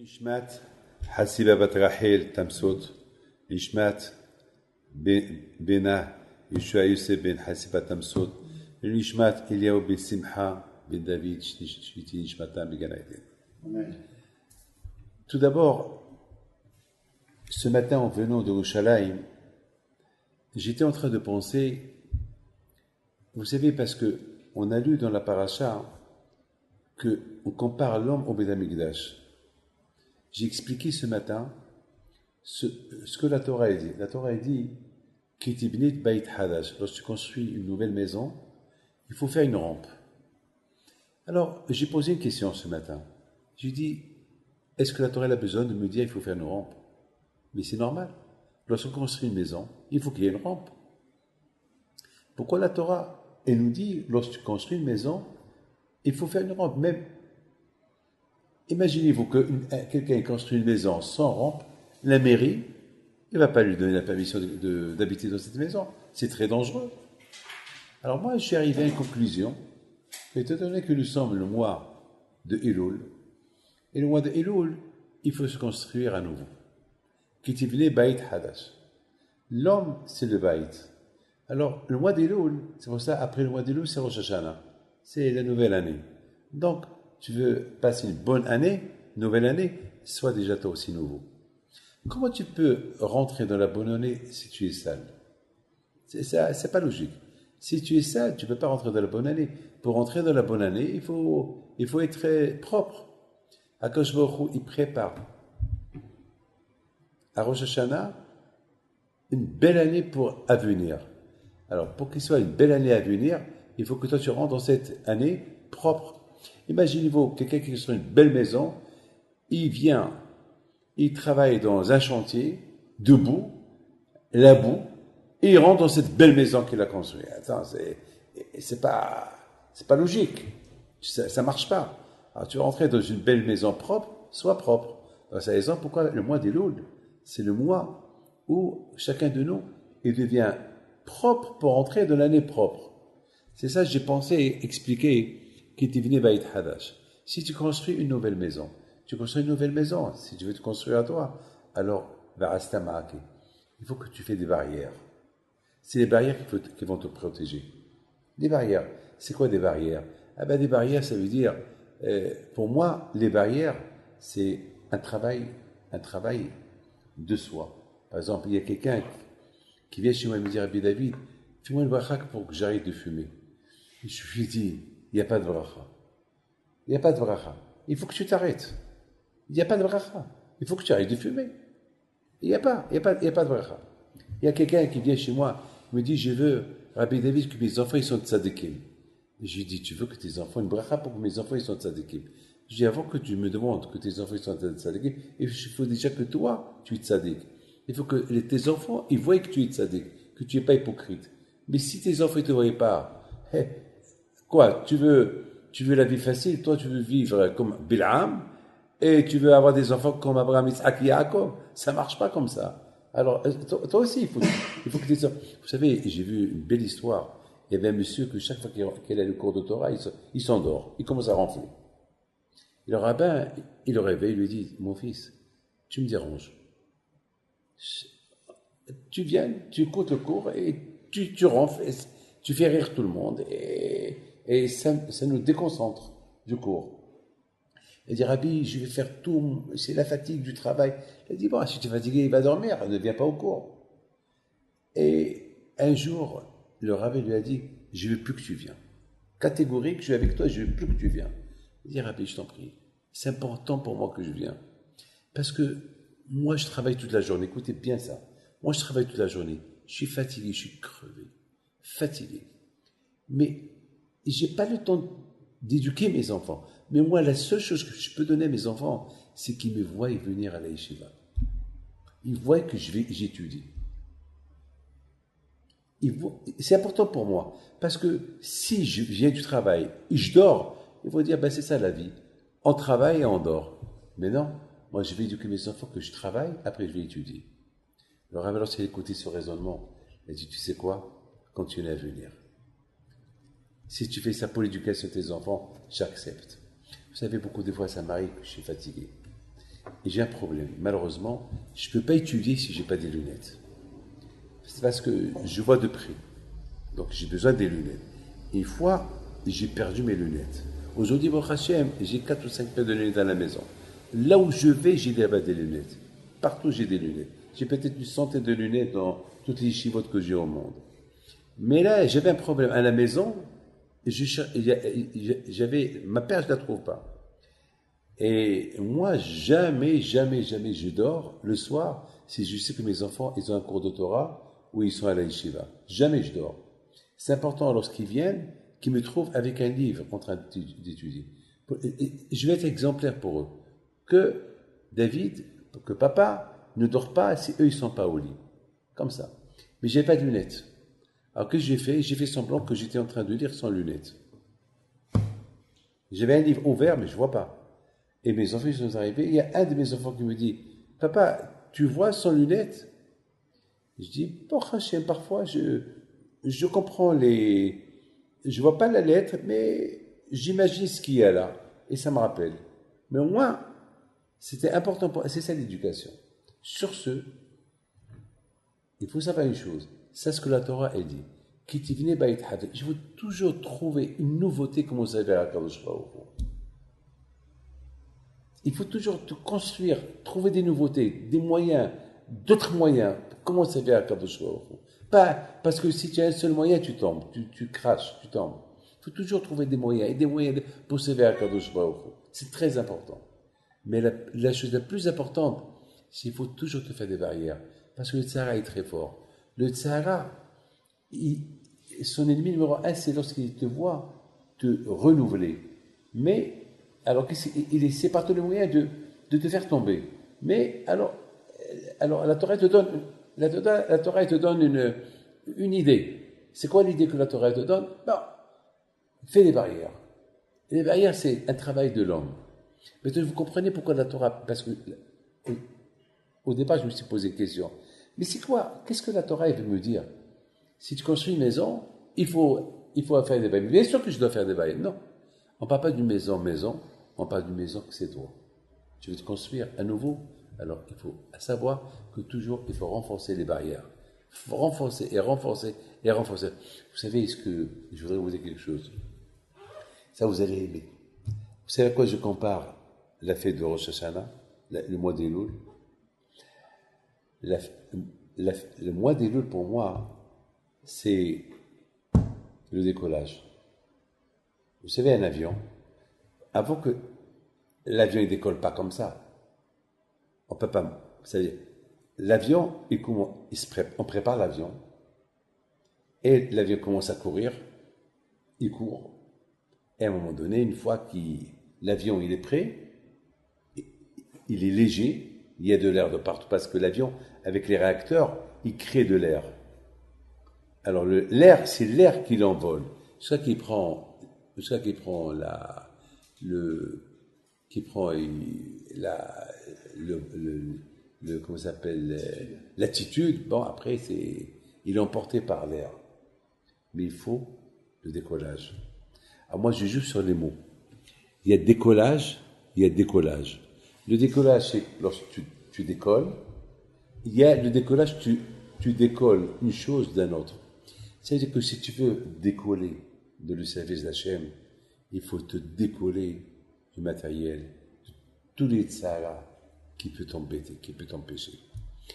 Ishmat, Hasiba bat Rachel Tamsot, Ishmat, Bena, Yeshua Yosef ben Hasiba Tamsot, Ishmat, Eliaou ben Simcha, ben David, Shviti Ishmatam ben Ganaïden. Tout d'abord, ce matin en venant de Yerushalayim, j'étais en train de penser, vous savez, parce que on a lu dans la paracha qu'on compare l'homme au Beth Amikdash. J'ai expliqué ce matin ce que la Torah a dit. La Torah a dit Kitibnit Bait Hadash. Lorsque tu construis une nouvelle maison, il faut faire une rampe. Alors, j'ai posé une question ce matin. J'ai dit, est-ce que la Torah a besoin de me dire il faut faire une rampe? Mais c'est normal. Lorsqu'on construit une maison, il faut qu'il y ait une rampe. Pourquoi la Torah, elle nous dit, lorsque tu construis une maison, il faut faire une rampe? Même, imaginez-vous que quelqu'un construit une maison sans rampe, la mairie ne va pas lui donner la permission d'habiter dans cette maison. C'est très dangereux. Alors moi, je suis arrivé à une conclusion. Étant donné que nous sommes le mois de Elul, et le mois de Elul, il faut se construire à nouveau. Kitivne Bait Hadash. L'homme, c'est le Bait. Alors, le mois d'Elul, c'est pour ça, après le mois d'Elul, c'est Rosh Hashanah. C'est la nouvelle année. Donc, tu veux passer une bonne année, nouvelle année, sois déjà toi aussi nouveau. Comment tu peux rentrer dans la bonne année si tu es sale? C'est pas logique. Si tu es sale, tu ne peux pas rentrer dans la bonne année. Pour rentrer dans la bonne année, il faut être très propre. Akadosh Baruch Hu, il prépare à Rosh Hashanah une belle année à venir. Alors, pour qu'il soit une belle année à venir, il faut que toi tu rentres dans cette année propre. Imaginez-vous quelqu'un qui construit une belle maison, il vient, il travaille dans un chantier, debout, la boue, et il rentre dans cette belle maison qu'il a construite. Attends, c'est pas logique. Ça marche pas. Alors, tu veux rentrer dans une belle maison propre, sois propre. Alors, c'est la raison pourquoi le mois d'Elul, c'est le mois où chacun de nous, il devient propre pour rentrer dans l'année propre. C'est ça que j'ai pensé expliquer qui est venu Bait Hadash. Si tu construis une nouvelle maison, si tu veux te construire à toi, alors, il faut que tu fasses des barrières. C'est les barrières qui vont te protéger. Des barrières. C'est quoi des barrières? Des barrières, ça veut dire, pour moi, les barrières, c'est un travail de soi. Par exemple, il y a quelqu'un qui vient chez moi et me dit, Rabbi David, fais-moi une bracha pour que j'arrête de fumer. Et je lui dis, il n'y a pas de bracha. Il n'y a pas de bracha. Il faut que tu t'arrêtes. Il n'y a pas de bracha. Il faut que tu arrêtes de fumer. Il n'y a pas de bracha. Il y a quelqu'un qui vient chez moi, me dit, je veux, Rabbi David, que mes enfants ils sont tzadikim. Et je lui dis, tu veux que tes enfants, une bracha pour que mes enfants ils sont tzadikim. Je dis, avant que tu me demandes que tes enfants ils sont tzadikim, il faut déjà que toi, tu es tzadik. Il faut que tes enfants, ils voient que tu es tzadik, que tu n'es pas hypocrite. Mais si tes enfants ne te voient pas, quoi, tu veux la vie facile, toi tu veux vivre comme Bil'am, et tu veux avoir des enfants comme Abraham, Isaac et Yaakov, ça ne marche pas comme ça. Alors, toi aussi, il faut que tes enfants... Vous savez, j'ai vu une belle histoire. Il y avait un monsieur que chaque fois qu'il a le cours de Torah, il s'endort, il commence à ronfler. Et le rabbin, il le réveille, il lui dit, mon fils, tu me déranges. Tu viens, tu écoutes le cours et tu ronfles, et tu fais rire tout le monde et ça nous déconcentre du cours. Il dit, Rabbi, je vais faire tout, c'est la fatigue du travail. Il dit, bon, si tu es fatigué, il va dormir, ne viens pas au cours. Et un jour, le rabbin lui a dit, je ne veux plus que tu viennes. Catégorique, je suis avec toi, je ne veux plus que tu viennes. Il dit, Rabbi, je t'en prie, c'est important pour moi que je vienne. Parce que moi, je travaille toute la journée. Écoutez bien ça. Moi, je travaille toute la journée. Je suis fatigué, je suis crevé. Fatigué. Mais je n'ai pas le temps d'éduquer mes enfants. Mais moi, la seule chose que je peux donner à mes enfants, c'est qu'ils me voient venir à la yeshiva. Ils voient que j'étudie. C'est important pour moi. Parce que si je viens du travail et je dors, ils vont dire, c'est ça la vie. On travaille et on dort. Mais non, moi je vais éduquer mes enfants que je travaille, après je vais étudier. Le rabbin, lorsqu'il a écouté ce raisonnement, il a dit, tu sais quoi? Continue à venir. Si tu fais ça pour l'éducation de tes enfants, j'accepte. Vous savez, beaucoup de fois, ça m'arrive que je suis fatigué. Et j'ai un problème. Malheureusement, je ne peux pas étudier si je n'ai pas des lunettes. C'est parce que je vois de près. Donc j'ai besoin des lunettes. Et une fois, j'ai perdu mes lunettes. Aujourd'hui, bon Hachem, j'ai 4 ou 5 paires de lunettes à la maison. Là où je vais, j'ai là-bas des lunettes. Partout, j'ai des lunettes. J'ai peut-être une centaine de lunettes dans toutes les chivotes que j'ai au monde. Mais là, j'avais un problème. À la maison, j'avais ma paire, je ne la trouve pas. Et moi, jamais je dors le soir si je sais que mes enfants, ils ont un cours de Torah ou ils sont à la yeshiva. Jamais je dors. C'est important lorsqu'ils viennent qu'ils me trouvent avec un livre en train d'étudier. Je vais être exemplaire pour eux. Que David, que papa ne dort pas si eux, ils ne sont pas au lit. Comme ça. Mais je n'avais pas de lunettes. Alors que j'ai fait? J'ai fait semblant que j'étais en train de lire sans lunettes. J'avais un livre ouvert, mais je ne vois pas. Et mes enfants, ils sont arrivés. Il y a un de mes enfants qui me dit, papa, tu vois sans lunettes? Je dis, bon, Hachem, parfois, je comprends je vois pas la lettre, mais j'imagine ce qu'il y a là. Et ça me rappelle. Mais au moins, c'était important c'est ça l'éducation. Sur ce, il faut savoir une chose. C'est ce que la Torah, elle dit. Je veux toujours trouver une nouveauté comme vous savez à Kadosh Baruch Hu. Il faut toujours te construire, trouver des nouveautés, des moyens, d'autres moyens pour commencer vers Kadosh Baruch Hu. Pas parce que si tu as un seul moyen, tu tombes, tu craches, tu tombes. Il faut toujours trouver des moyens et des moyens pour se vers Kadosh Baruch Hu. C'est très important. Mais la chose la plus importante, c'est qu'il faut toujours te faire des barrières. Parce que le Tzara est très fort. Le Tzara, son ennemi numéro un, c'est lorsqu'il te voit te renouveler. Mais alors c'est par tous les moyens de te faire tomber. Mais alors la Torah te donne, la Torah te donne une idée. C'est quoi l'idée que la Torah te donne? Fais des barrières. Et les barrières, c'est un travail de l'homme. Mais vous comprenez pourquoi la Torah? Parce que au départ, je me suis posé une question. Mais c'est quoi? Qu'est-ce que la Torah veut me dire? Si tu construis une maison, il faut faire des barrières. Bien sûr que je dois faire des barrières. Non. On ne parle pas d'une maison, on parle d'une maison que c'est toi. Tu veux te construire à nouveau? Alors il faut savoir que toujours il faut renforcer les barrières. Il faut renforcer et renforcer et renforcer. Vous savez, je voudrais vous dire quelque chose. Ça, vous allez aimer. Vous savez à quoi je compare la fête de Rosh Hashanah, le mois d'Elul? Le mois d'Elul, pour moi, c'est le décollage. Vous savez, un avion, avant que l'avion ne décolle pas comme ça, on peut pas. Vous savez, l'avion, on prépare l'avion, et l'avion commence à courir, il court. Et à un moment donné, une fois que l'avion il est prêt, il est léger, il y a de l'air de partout, parce que l'avion, avec les réacteurs, il crée de l'air. Alors l'air, c'est l'air qui l'envole. C'est ça qui prend comment ça s'appelle, l'attitude. Bon, après, il est emporté par l'air. Mais il faut le décollage. Alors moi, je joue sur les mots. Il y a décollage, il y a décollage. Le décollage, c'est lorsque tu décolles. Il y a le décollage, tu décolles une chose d'un autre. C'est-à-dire que si tu veux décoller de le service d'Hachem, il faut te décoller du matériel, de tous les tsaras qui peut t'embêter, qui peut t'empêcher.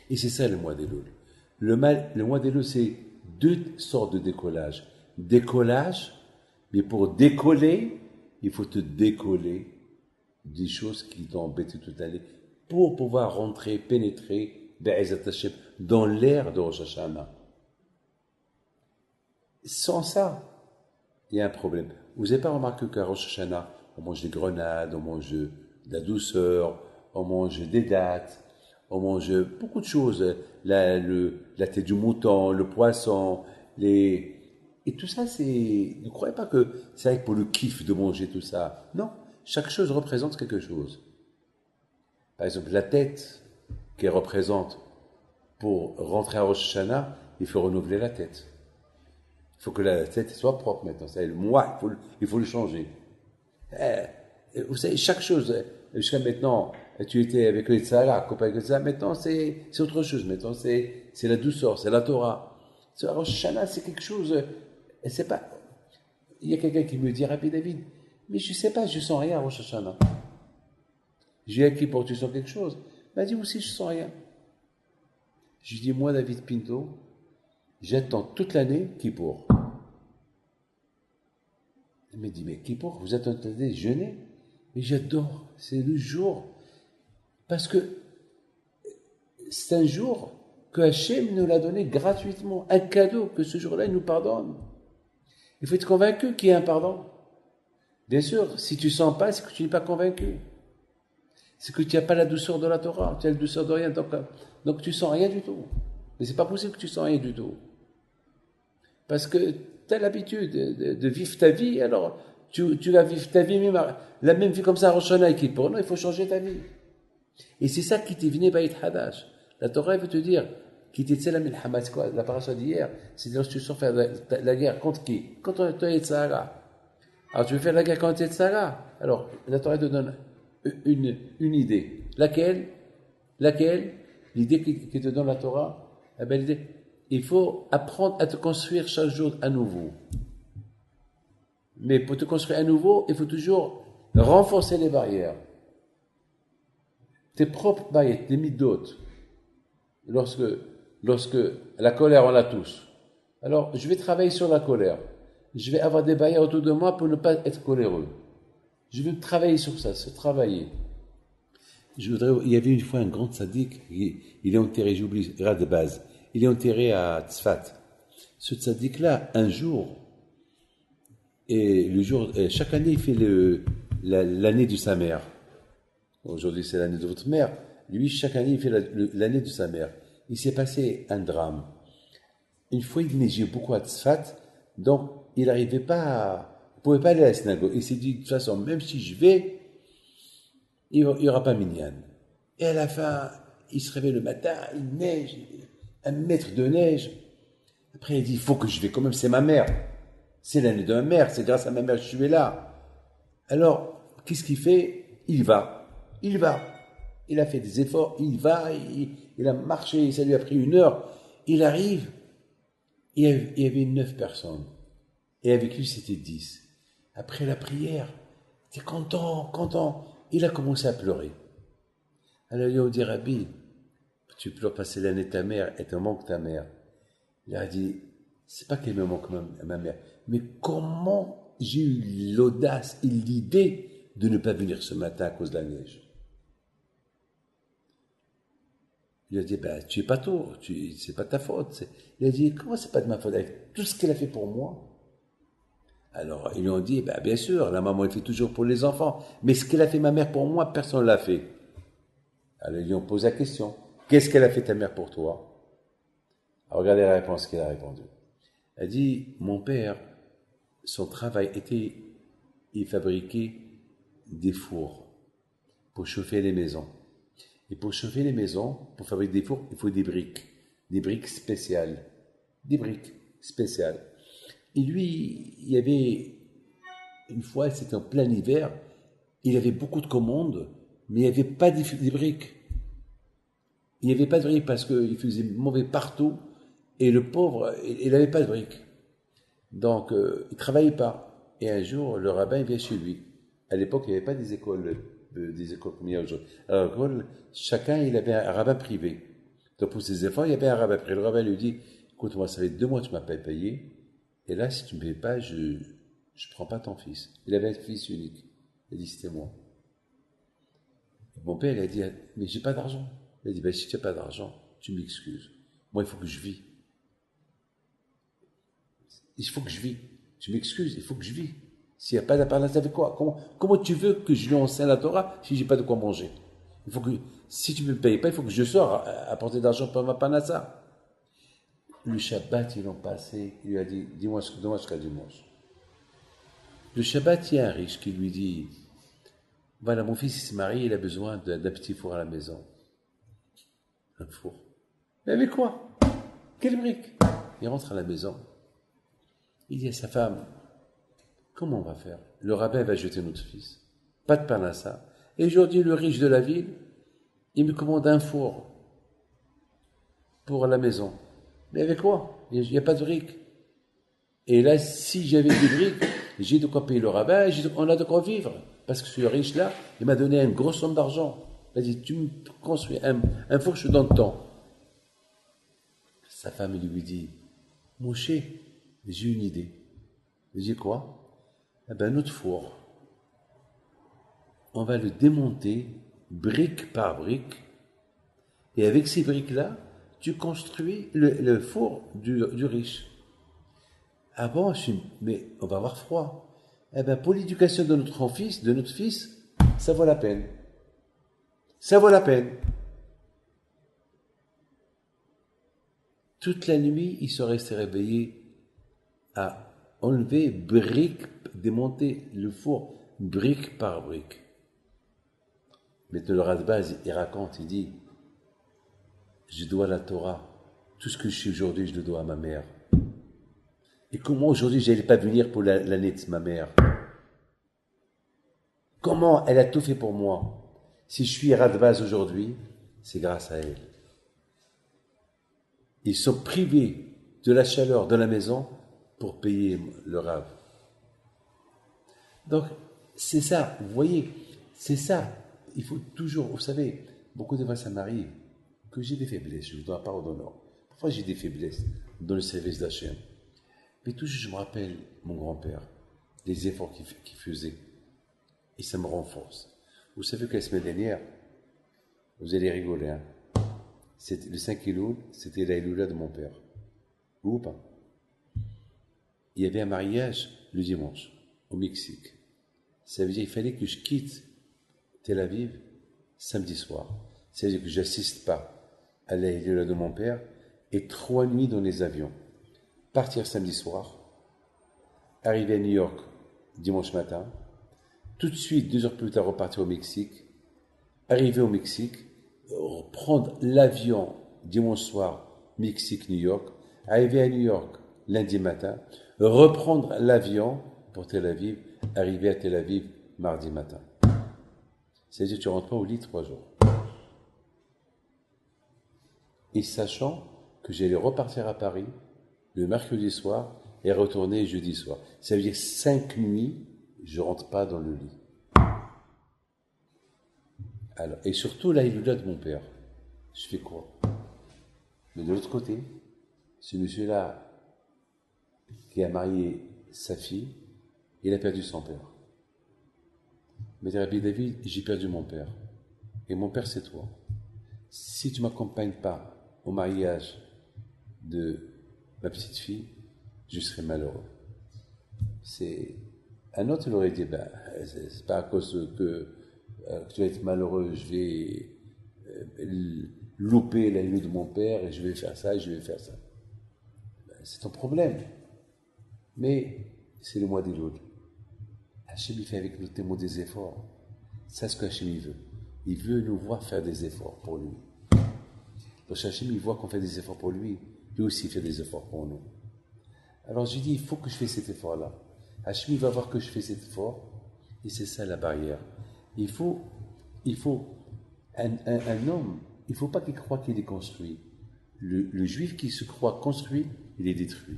Et c'est ça le mois d'Elul. Le mois d'Elul, c'est deux sortes de décollage. Décollage, mais pour décoller, il faut te décoller des choses qui t'ont embêté toute l'année pour pouvoir rentrer, pénétrer dans l'air de Rosh Hashanah. Sans ça, il y a un problème. Vous n'avez pas remarqué qu'à Rosh Hashanah, on mange des grenades, on mange de la douceur, on mange des dattes, on mange beaucoup de choses. La tête du mouton, le poisson, et tout ça, ne croyez pas que c'est avec pour le kiff de manger tout ça. Non, chaque chose représente quelque chose. Par exemple, la tête qui représente, pour rentrer à Rosh Hashanah, il faut renouveler la tête. Il faut que la tête soit propre maintenant. C'est le moi, il faut le changer. Vous savez, chaque chose, jusqu'à maintenant, tu étais avec les tzara, accompagné avec ça. Maintenant, c'est autre chose. Maintenant, c'est la douceur, c'est la Torah. Rosh Hashanah, c'est quelque chose. C'est pas. Il y a quelqu'un qui me dit, Rabbi David, mais je sais pas, je sens rien à Rosh Hashanah. J'ai acquis pour tu sens quelque chose. Il m'a dit aussi, je sens rien. Je lui dis, moi, David Pinto, j'attends toute l'année Kippour. Il me dit, mais Kippour, vous attendez jeûner? Mais j'adore, c'est le jour. Parce que c'est un jour que Hachem nous l'a donné gratuitement, un cadeau, que ce jour-là, il nous pardonne. Il faut être convaincu qu'il y a un pardon. Bien sûr, si tu ne sens pas, c'est que tu n'es pas convaincu. C'est que tu n'as pas la douceur de la Torah, tu as la douceur de rien, donc tu ne sens rien du tout. Mais c'est pas possible que tu ne sens rien du tout. Parce que tu as l'habitude de vivre ta vie, alors tu vas vivre ta vie, même la même vie comme ça à Rosh Hashanah et Kippour. Non, il faut changer ta vie. Et c'est ça qui t'est venu Baït Hadash. La Torah veut te dire, qui t'est tselam il Hamas, quoi, la paracha d'hier, c'est-à-dire que tu sors faire la guerre contre qui? Contre toi et Tzara. Alors tu veux faire la guerre contre Tzara. Alors la Torah te donne une idée. Laquelle? L'idée qui te donne la Torah, eh bien, l'idée, il faut apprendre à te construire chaque jour à nouveau. Mais pour te construire à nouveau, il faut toujours renforcer les barrières. Tes propres barrières, tes midotes. Lorsque la colère, on l'a tous. Alors, je vais travailler sur la colère. Je vais avoir des barrières autour de moi pour ne pas être coléreux. Je vais travailler sur ça, se travailler. Il y avait une fois un grand tzaddik, il est enterré, j'oublie, de base. Il est enterré à Tzfat. Ce tzaddik-là, un jour, chaque année, il fait l'année de sa mère. Aujourd'hui, c'est l'année de votre mère. Lui, chaque année, il fait l'année de sa mère. Il s'est passé un drame. Une fois, il neigeait beaucoup à Tzfat, donc il n'arrivait pas il ne pouvait pas aller à la synagogue. Il s'est dit, de toute façon, même si je vais, il n'y aura pas minyan. Et à la fin, il se réveille le matin, il neige, 1 mètre de neige. Après, il dit, il faut que je vais, quand même, c'est ma mère. C'est l'année de ma mère, c'est grâce à ma mère que je suis là. Alors, qu'est-ce qu'il fait? Il va. Il a fait des efforts, il va, il a marché, ça lui a pris 1 heure. Il arrive, il y avait 9 personnes. Et avec lui, c'était 10. Après la prière, il était content. Il a commencé à pleurer. Alors, il lui a dit, Rabbi, tu pleures parce que c'est l'année de ta mère et te manque ta mère. Il a dit, c'est pas qu'elle me manque ma mère, mais comment j'ai eu l'audace et l'idée de ne pas venir ce matin à cause de la neige. Il a dit, tu es pas tôt, c'est pas ta faute. Il a dit, comment c'est pas de ma faute avec tout ce qu'elle a fait pour moi? Alors, ils lui ont dit, bien sûr, la maman, elle fait toujours pour les enfants. Mais ce qu'elle a fait ma mère pour moi, personne ne l'a fait. Alors, ils lui ont posé la question, qu'est-ce qu'elle a fait ta mère pour toi? Alors, regardez la réponse qu'elle a répondu. Elle dit, mon père, son travail était, il fabriquait des fours pour chauffer les maisons. Et pour chauffer les maisons, pour fabriquer des fours, il faut des briques spéciales. Et lui, il y avait, une fois, c'était en plein hiver, il avait beaucoup de commandes, mais il n'y avait pas des briques. Il n'y avait pas de briques parce qu'il faisait mauvais partout, et le pauvre, il n'avait pas de briques. Donc, il ne travaillait pas. Et un jour, le rabbin vient chez lui. À l'époque, il n'y avait pas des écoles comme il y a aujourd'hui. Alors, chacun, il avait un rabbin privé. Donc, pour ses efforts, il y avait un rabbin privé. Le rabbin lui dit, écoute, moi, ça fait 2 mois que tu ne m'as pas payé. Et là, si tu ne me payes pas, je ne prends pas ton fils. Il avait un fils unique. Il a dit, c'était moi. Et mon père, il a dit, mais j'ai pas d'argent. Il a dit, si tu n'as pas d'argent, tu m'excuses. Moi, il faut que je vis. Il faut que je vis. Tu m'excuses, il faut que je vis. S'il n'y a pas d'apparence, avec quoi? Comment tu veux que je lui enseigne la Torah si je n'ai pas de quoi manger? Il faut que, si tu ne me payes pas, il faut que je sorte apporter d'argent pour ma panassa. Le Shabbat, ils l'ont passé. Il lui a dit, dis-moi jusqu'à dimanche. Le Shabbat, il y a un riche qui lui dit, voilà, mon fils il se marie, il a besoin d'un petit four à la maison. Un four. Mais avec quoi? Quelle brique? Il rentre à la maison. Il dit à sa femme, comment on va faire? Le rabbin va jeter notre fils. Pas de pain à ça. Et aujourd'hui, le riche de la ville, il me commande un four pour la maison. Mais avec quoi? Il n'y a pas de briques. Et là, si j'avais des briques, j'ai de quoi payer le rabbin, on a de quoi vivre. Parce que ce riche-là, il m'a donné une grosse somme d'argent. Il m'a dit, tu me construis un four, je te donne tant. Sa femme lui dit, Moshe, j'ai une idée. Il dit quoi? Eh ben, notre four, on va le démonter brique par brique. Et avec ces briques-là, tu construis le four du riche. Ah bon, mais on va avoir froid. Eh bien, pour l'éducation de notre fils, ça vaut la peine. Ça vaut la peine. Toute la nuit, il se restait réveillé à enlever brique, démonter le four brique par brique. Maintenant, le Radbaz, il raconte, il dit, je dois la Torah. Tout ce que je suis aujourd'hui, je le dois à ma mère. Et comment aujourd'hui, je n'allais pas venir pour l'année de ma mère? Comment elle a tout fait pour moi? Si je suis Radbaz aujourd'hui, c'est grâce à elle. Ils sont privés de la chaleur de la maison pour payer le rave. Donc, c'est ça, vous voyez, c'est ça. Il faut toujours, vous savez, beaucoup de fois ça m'arrive que j'ai des faiblesses, je ne dois pas d'honneur. Parfois j'ai des faiblesses dans le service d'Hachem. Mais toujours je me rappelle mon grand-père, les efforts qu'il faisait. Et ça me renforce. Vous savez que la semaine dernière, vous allez rigoler, hein? C'était le 5 Elul, c'était la Elula de mon père. Ou pas? Il y avait un mariage le dimanche, au Mexique. Ça veut dire qu'il fallait que je quitte Tel Aviv samedi soir. Ça veut dire que je n'assiste pas à la Elula de mon père et 3 nuits dans les avions. Partir samedi soir, arriver à New York dimanche matin, tout de suite, 2 heures plus tard, repartir au Mexique, arriver au Mexique, prendre l'avion dimanche soir, Mexique-New York, arriver à New York lundi matin, reprendre l'avion pour Tel Aviv, arriver à Tel Aviv mardi matin. C'est-à-dire que tu ne rentres pas au lit 3 jours. Et sachant que j'allais repartir à Paris le mercredi soir et retourner jeudi soir. Ça veut dire 5 nuits, je ne rentre pas dans le lit. Alors, et surtout la Hilula de mon père. Je fais quoi? Mais de l'autre côté, ce monsieur-là qui a marié sa fille, il a perdu son père. Mais Rabbi David, j'ai perdu mon père. Et mon père, c'est toi. Si tu ne m'accompagnes pas au mariage de ma petite fille, je serai malheureux. Un autre, il aurait dit, c'est pas à cause que tu vas être malheureux, je vais louper la nuit de mon père et je vais faire ça et je vais faire ça. C'est ton problème. Mais c'est le mois d'Elul. Hachem, il fait avec nous tellement des efforts. C'est ce que Hachem, il veut. Il veut nous voir faire des efforts pour lui. Donc Hachem, il voit qu'on fait des efforts pour lui. Lui aussi, il fait des efforts pour nous. Alors je dis, il faut que je fasse cet effort-là. Hachem, il va voir que je fais cet effort. Et c'est ça la barrière. Il faut un homme, il ne faut pas qu'il croie qu'il est construit. Le juif qui se croit construit, il est détruit.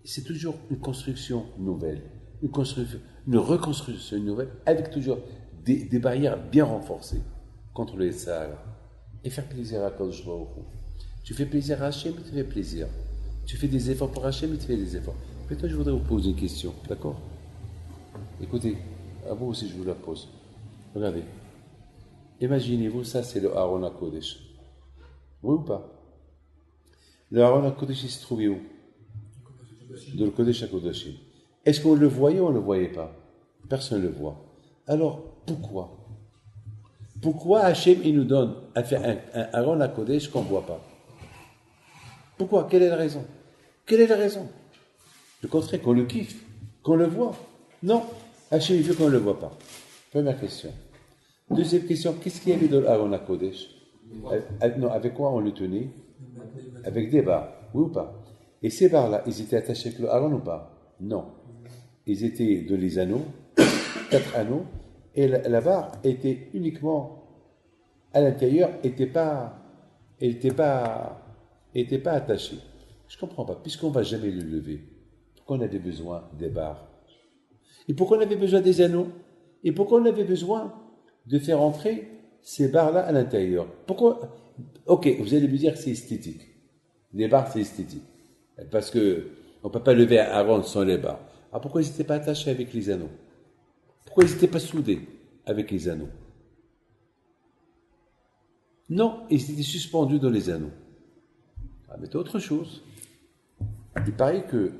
C'est toujours une construction nouvelle, une reconstruction nouvelle, avec toujours des barrières bien renforcées contre le Sahara. Et faire plaisir à Kadosh Baruch Hu. Tu fais plaisir à Hachem, il te fait plaisir. Tu fais des efforts pour Hachem, il te fait des efforts. Maintenant, je voudrais vous poser une question, d'accord? Écoutez, à vous aussi je vous la pose. Regardez. Imaginez-vous, ça c'est le Aaron HaKodesh. Oui ou pas? Le Aaron HaKodesh, il se trouvait où? Dans le Kodesh HaKodeshim. Est-ce qu'on le voyait ou on ne le voyait pas? Personne ne le voit. Alors, pourquoi? Pourquoi Hachem, il nous donne à faire un Aaron HaKodesh qu'on ne voit pas? Pourquoi? Quelle est la raison? Quelle est la raison? Le contraire, qu'on le kiffe, qu'on le voit. Non, Hachem, il veut qu'on ne le voit pas. Première question. Deuxième question, qu'est-ce qu'il y avait dans l'Aaron HaKodesh? Non, avec quoi on le tenait? Avec des barres, oui ou pas? Et ces barres-là, ils étaient attachés avec le Aaron ou pas? Non. Ils étaient de les anneaux, 4 anneaux, et la barre était uniquement à l'intérieur, était pas attachée. Je ne comprends pas. Puisqu'on ne va jamais le lever, pourquoi on avait besoin des barres? Et pourquoi on avait besoin des anneaux? Et pourquoi on avait besoin de faire entrer ces barres-là à l'intérieur? Pourquoi? Ok, vous allez me dire que c'est esthétique. Les barres, c'est esthétique. Parce que on ne peut pas lever un rond sans les barres. Ah, pourquoi ils n'étaient pas attachés avec les anneaux? Pourquoi ils n'étaient pas soudés avec les anneaux? Non, ils étaient suspendus dans les anneaux. Ah, mais c'est autre chose. Il paraît que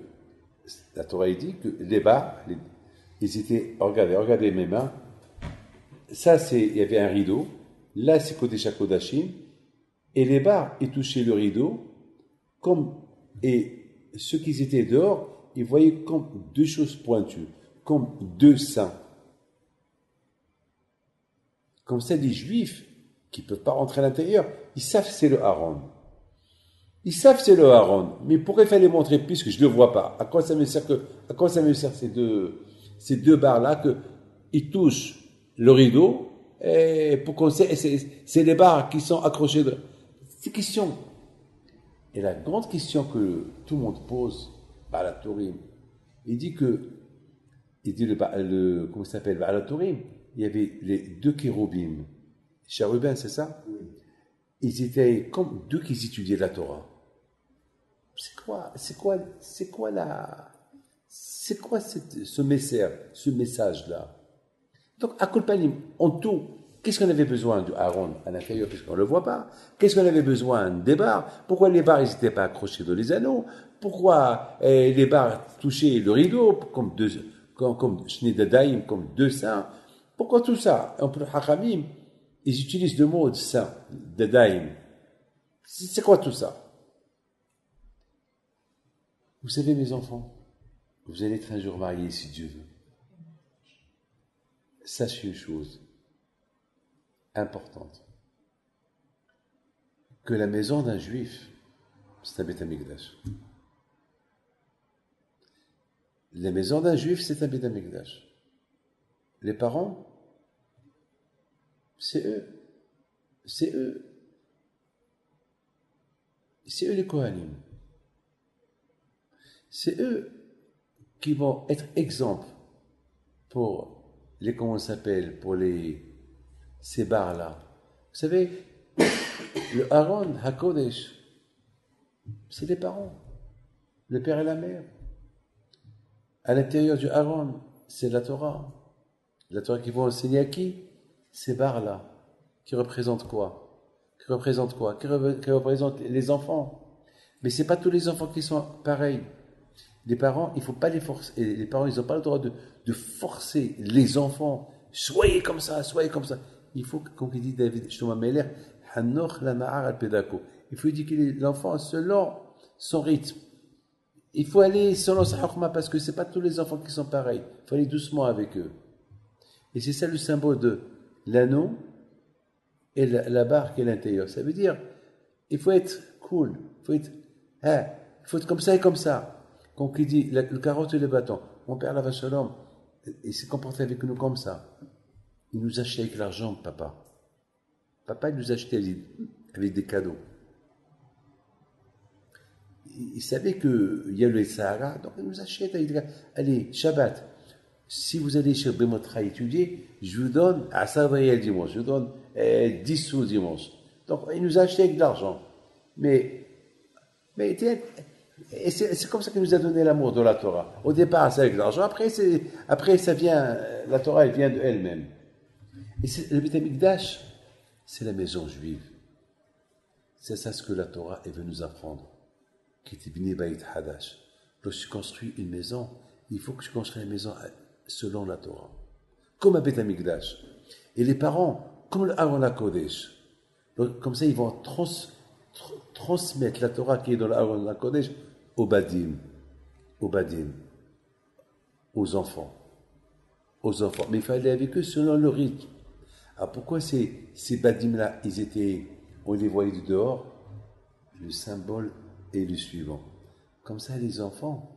la Torah dit que les barres, ils étaient, regardez mes mains. Ça, il y avait un rideau. Là, c'est côté Shakodashim. Et les barres, ils touchaient le rideau. Et ceux qui étaient dehors, ils voyaient comme deux choses pointues, comme deux seins. Comme ça, les Juifs qui ne peuvent pas rentrer à l'intérieur, ils savent que c'est le Haron. Ils savent que c'est le Haron, mais pourquoi il fallait montrer puisque je ne le vois pas? À quoi ça me sert ces deux barres-là que ils touchent le rideau et pour qu'on sait, c'est les barres qui sont accrochées de. C'est question. Et la grande question que tout le monde pose, Baal HaTurim, il dit comment ça s'appelle, Baal HaTurim, il y avait les deux chérubim, chérubins, c'est ça? Oui. Ils étaient comme deux qui étudiaient la Torah. C'est quoi ce message-là? Donc, à Kulpanim, en tout, qu'est-ce qu'on avait besoin de Aaron à l'intérieur, puisqu'on ne le voit pas? Qu'est-ce qu'on avait besoin des barres? Pourquoi les barres n'étaient pas accrochées dans les anneaux? Pourquoi les barres touchaient le rideau, comme Shnei comme deux seins? Pourquoi tout ça? En plus, Hachamim, ils utilisent le mot de sein, Dadaim. C'est quoi tout ça? Vous savez, mes enfants, vous allez être un jour mariés, si Dieu veut. Sachez une chose importante, que la maison d'un juif, c'est un Beth Amikdash. La maison d'un juif, c'est un Beth Amikdash. Les parents, c'est eux. C'est eux. C'est eux les Kohanim. C'est eux qui vont être exemples pour comment ça s'appelle, pour ces barres-là. Vous savez, le Aaron HaKodesh, c'est les parents, le père et la mère. À l'intérieur du Aaron, c'est la Torah. La Torah qui va enseigner à qui? Ces barres-là, qui représentent quoi? Qui représentent les enfants. Mais ce n'est pas tous les enfants qui sont pareils. Les parents, il ne faut pas les forcer. Et les parents, ils n'ont pas le droit de forcer les enfants. Soyez comme ça, soyez comme ça. Il faut, comme dit David Shlomo Meler, il faut éduquer l'enfant selon son rythme. Il faut aller selon sa hukma parce que ce n'est pas tous les enfants qui sont pareils. Il faut aller doucement avec eux. Et c'est ça le symbole de l'anneau et la barre qui est à l'intérieur. Ça veut dire, il faut être cool. Il faut être comme ça et comme ça. Quand il dit le carotte et le bâton, mon père Lava Shalom, il s'est comporté avec nous comme ça. Il nous achetait avec l'argent, papa. Papa, il nous achetait avec des cadeaux. Il savait qu'il y a le Sahara, donc il nous achète avec des cadeaux. Allez, Shabbat, si vous allez chez Bemotra étudier, je vous donne à Savoyer le dimanche, je vous donne 10 sous dimanche. Donc il nous achetait avec de l'argent. Mais et c'est comme ça qu'il nous a donné l'amour de la Torah. Au départ, c'est avec l'argent. Après, ça vient, la Torah, elle vient d'elle-même. Et le Beth Amikdash, c'est la maison juive. C'est ça ce que la Torah est venue nous apprendre. Qui était Bnei Bait Hadash. Lorsque tu construis une maison, il faut que tu construis la maison selon la Torah. Comme un Beth Amikdash. Et les parents, comme le Aaron HaKodesh. Comme ça, ils vont transmettre la Torah qui est dans le Aaron HaKodesh aux badim, aux enfants. Mais il fallait avec eux selon le rythme. Alors pourquoi ces badim-là, on les voyait du dehors? Le symbole est le suivant. Comme ça, les enfants,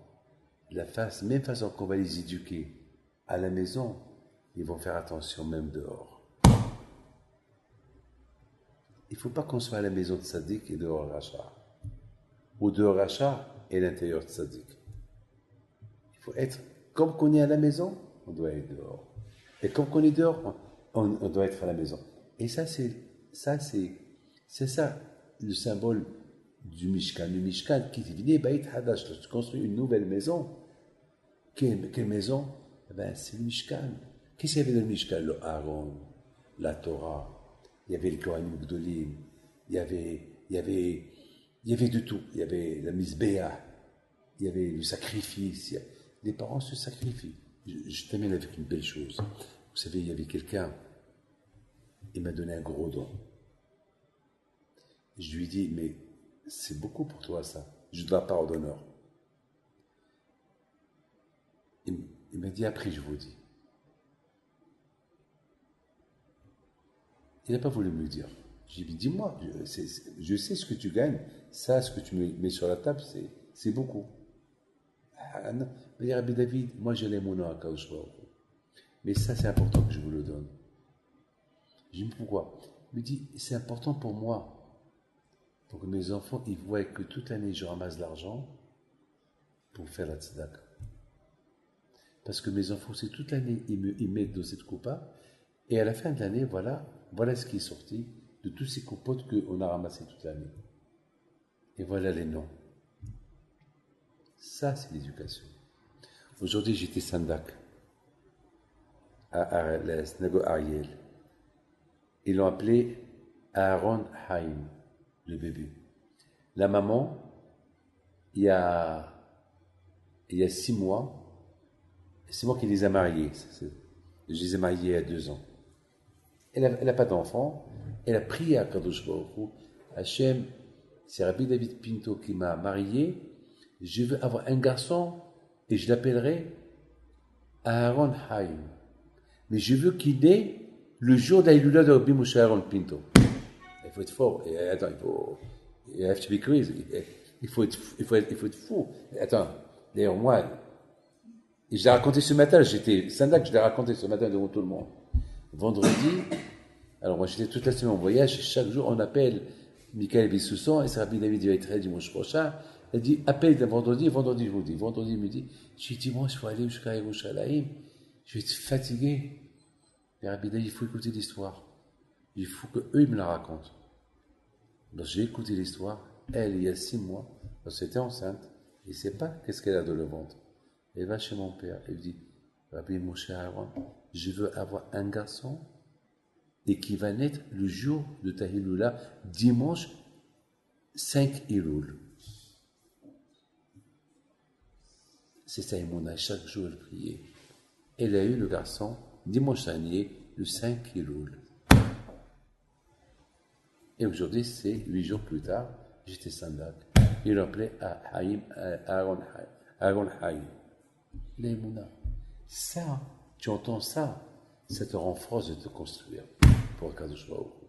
même façon qu'on va les éduquer à la maison, ils vont faire attention même dehors. il ne faut pas construire la maison de Sadiq et dehors Racha. Ou dehors Racha et l'intérieur de Sadiq. Il faut être, comme qu'on est à la maison, on doit être dehors. Et comme qu'on est dehors, on doit être à la maison. Et ça, le symbole du Mishkan. Le Mishkan qui dit Beit Hadash, tu construis une nouvelle maison. Quelle maison? Eh ben, c'est le Mishkan. Qu'est-ce qu'il y avait dans le Mishkan? Le Aaron, la Torah, il y avait les Kohanim Gdolim, il y avait de tout. Il y avait la Mizbeah, il y avait le sacrifice. Les parents se sacrifient. Je termine avec une belle chose. Vous savez, il y avait quelqu'un, il m'a donné un gros don. Je lui dis, mais c'est beaucoup pour toi ça. Je ne dois pas part d'honneur. Il m'a dit, après je vous dis. Il n'a pas voulu me le dire. J'ai dit, dis-moi, je sais ce que tu gagnes, ça, ce que tu me mets sur la table, c'est beaucoup. Il m'a dit, Rabbi David, moi j'ai les monos à Kadosh Baruch Hu. Mais ça, c'est important que je vous le donne. J'ai dit, pourquoi? Il me dit, c'est important pour moi, pour que mes enfants, ils voient que toute l'année, je ramasse de l'argent pour faire la tzedaka. Parce que mes enfants, c'est toute l'année, ils mettent dans cette coupa, et à la fin de l'année, voilà ce qui est sorti de tous ces coupotes qu'on a ramassés toute l'année. Et voilà les noms. Ça, c'est l'éducation. Aujourd'hui, j'étais Sandak, à la synagogue Ariel. Ils l'ont appelé Aaron Haim, le bébé. La maman, il y a 6 mois, c'est moi qui les ai mariés. Je les ai mariés il y a 2 ans. Elle n'a pas d'enfant. Elle a prié à Kadosh Baruch Hu. Hachem, c'est Rabbi David Pinto qui m'a marié. Je veux avoir un garçon et je l'appellerai Aaron Haim. Mais je veux qu'il naisse le jour d'Aïloula de Rabbi Moshe Aaron Pinto. Il faut être fort. Attends, you have to be crazy. Il faut être fou. Attends, d'ailleurs, moi, je l'ai raconté ce matin, j'étais Sandak, je l'ai raconté ce matin devant tout le monde. Vendredi, alors moi j'étais toute la semaine en voyage, chaque jour on appelle Michael Bissoussan, et c'est Rabbi David il va être dimanche prochain. Elle dit, appelle vendredi je vous dis. Vendredi, il me dit, je dis dimanche, il faut aller jusqu'à Yerushalayim, je vais être fatigué. Et Rabbi David, il faut écouter l'histoire. Il faut qu'eux, ils me la racontent. Donc j'ai écouté l'histoire. Elle, il y a 6 mois, elle était enceinte, et ne sait pas qu'est-ce qu'elle a dans le ventre. Elle va chez mon père, elle dit, Rabbi Moshe Aaron, je veux avoir un garçon et qui va naître le jour de ta Hiloula, dimanche 5 Elul. C'est ça, Emouna, chaque jour elle priait. Elle a eu le garçon dimanche dernier, le 5 Elul. Et aujourd'hui, c'est 8 jours plus tard, j'étais Sandak. Il l'appelait Aaron Haïm. L'Emouna. Ça, tu entends ça, ça te rend force de te construire pour Kadosh Baruch Hu.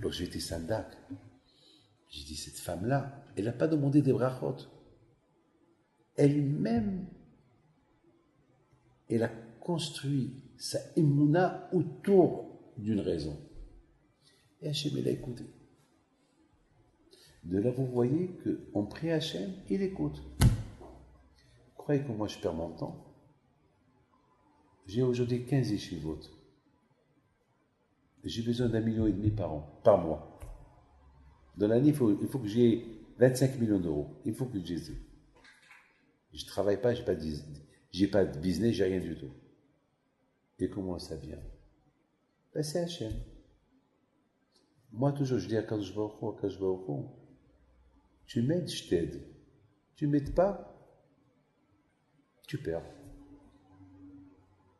Donc j'étais Sandak. J'ai dit, cette femme-là, elle n'a pas demandé des brachot. Elle-même, elle a construit sa Emouna autour d'une raison. Et Hachem, elle a écouté. De là, vous voyez qu'on prie Hachem, il écoute. Vous croyez que moi je perds mon temps? J'ai aujourd'hui 15 yeshivot. J'ai besoin d'1,5 million par mois. Dans l'année, il faut que j'ai 25 millions d'euros. Il faut que je les ai. Je ne travaille pas, je n'ai pas de business, j'ai rien du tout. Et comment ça vient? Ben, c'est Hachem. Moi, toujours, je dis à Kadosh Baruch Hu, tu m'aides, je t'aide. Tu ne m'aides pas, tu perds.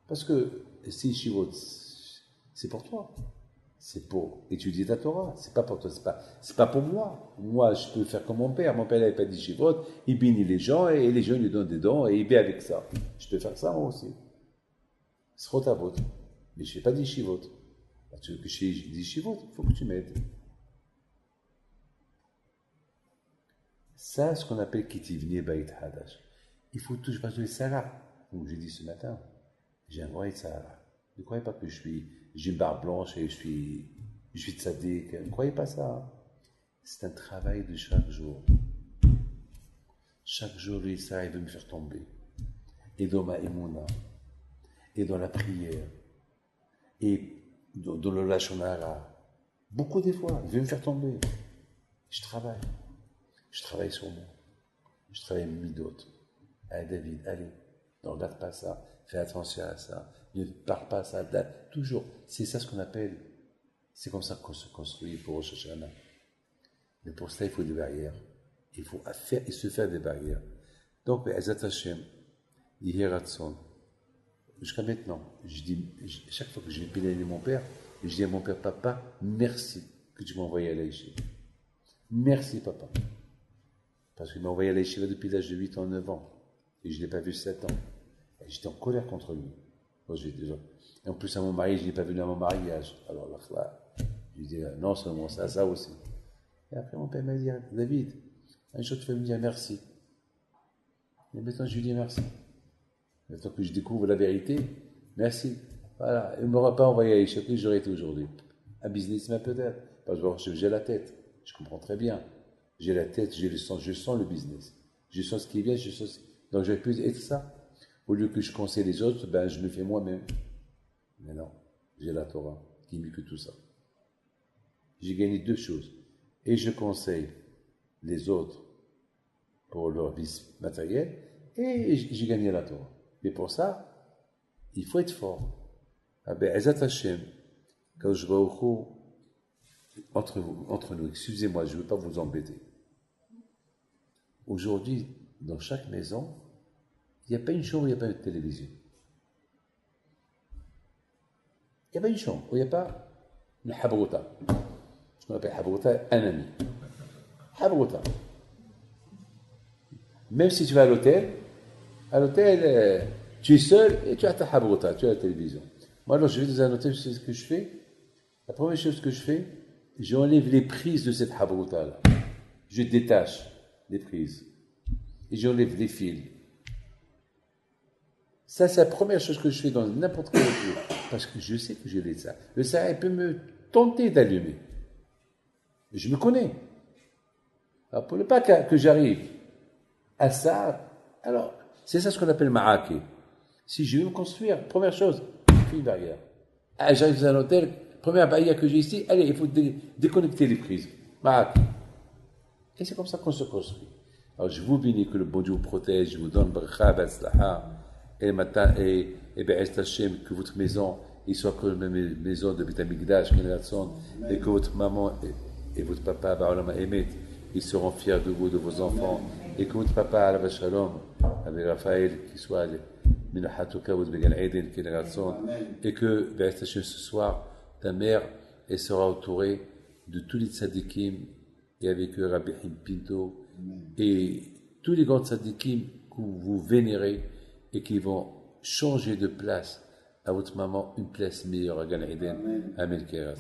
Parce que si Shivot, c'est pour toi. C'est pour étudier ta Torah. C'est pas pour toi, c'est pas pour moi. Moi, je peux faire comme mon père. Mon père n'avait pas dit Shivot, il bénit les gens et les gens lui donnent des dons et il paie avec ça. Je peux faire ça moi aussi. C'est trop ta faute. Mais je ne fais pas dit Shivot. Tu veux que je dise Shivot, il faut que tu m'aides. Ça, ce qu'on appelle Kitivni Bait Hadash. Il faut toujours passer le Sarah. Comme j'ai dit ce matin, j'ai un vrai Sarah. Ne croyez pas que j'ai une barbe blanche et je suis je suis tzaddik. Ne croyez pas ça. Hein. C'est un travail de chaque jour. Chaque jour, ça, il veut me faire tomber. Et dans ma émouna, et dans la prière, et dans le lashon hara. Beaucoup des fois, il veut me faire tomber. Je travaille. Je travaille sur moi. Je travaille midot. Allez, David, allez, ne regarde pas ça. Fais attention à ça. Ne parle pas à ça. Toujours. C'est ça ce qu'on appelle. C'est comme ça qu'on se construit pour Rosh Hashanah. Mais pour cela, il faut des barrières. Il faut faire et se faire des barrières. Donc, Ezat Hashem, Yehi Ratson, jusqu'à maintenant, je dis, chaque fois que je vais pédaler mon père, je dis à mon père, papa, merci que tu m'as envoyé à la yeshiva. Merci, papa. Parce qu'il m'a envoyé à la yeshiva depuis l'âge de 8 ans, 9 ans. Et je ne l'ai pas vu 7 ans. Et j'étais en colère contre lui. Bon, et en plus, à mon mari, je ne l'ai pas venu à mon mariage. Alors là, je lui dis, non seulement ça, ça aussi. Et après, mon père m'a dit, David, un jour, tu vas me dire merci. Et maintenant, je lui dis merci. Maintenant que je découvre la vérité, merci. Voilà, il ne m'aura pas envoyé à échapper, j'aurais été aujourd'hui. Un businessman peut-être. Parce que j'ai la tête. Je comprends très bien. J'ai la tête, j'ai le sens, je sens le business. Je sens ce qui est bien, je sens. Donc j'aurais pu être ça. Au lieu que je conseille les autres, ben je le fais moi-même. Mais non, j'ai la Torah, qui est mieux que tout ça. J'ai gagné 2 choses. Et je conseille les autres pour leur vie matérielle, et j'ai gagné la Torah. Mais pour ça, il faut être fort. Ah ben, Ezat Hashem, quand je vois entre nous, excusez-moi, je ne veux pas vous embêter. Aujourd'hui, dans chaque maison, il n'y a pas une chambre où il n'y a pas de télévision. Il n'y a pas une chambre où il n'y a pas une habrouta. Ce qu'on appelle habrouta, un ami. Habrouta. Même si tu vas à l'hôtel, tu es seul et tu as ta habrouta, tu as la télévision. Moi, alors, je vais dans un hôtel, je sais ce que je fais. La première chose que je fais, j'enlève les prises de cette habrouta-là. Je détache les prises. Et j'enlève les fils. Ça, c'est la première chose que je fais dans n'importe quel hôtel. Parce que je sais que je l'ai ça. Le Sahara peut me tenter d'allumer. Je me connais. Alors, pour ne pas que j'arrive à ça, alors, c'est ça ce qu'on appelle ma'aki. Si je veux me construire, première chose, je fais une barrière. Ah, j'arrive dans un hôtel, première barrière que j'ai ici, allez, il faut déconnecter les prises. Ma'aki. Et c'est comme ça qu'on se construit. Alors, je vous bénis que le bon Dieu vous protège, je vous donne bracha, batzlaha, et matin, et Be'ez Hashem, que votre maison, il soit comme une maison de Beit HaMikdash, et que votre maman et votre papa, Ba'olama Emet, ils seront fiers de vous, de vos enfants, et que votre papa, Alav Shalom, avec Raphaël, qui soit Minahatuka ou Began Eden, qui est la et que Be'ez Hashem ce soir, ta mère, elle sera entourée de tous les tzadikim, et avec eux Rabbi Pinto, et tous les grands tzadikim que vous vénérez, et qui vont changer de place à votre maman, une place meilleure à Gan Eden, à Melkeras.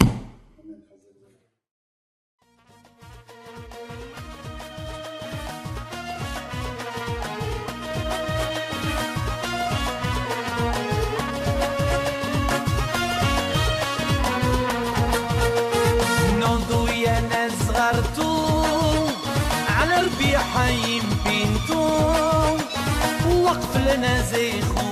حي بنتو وقف لنا زي خو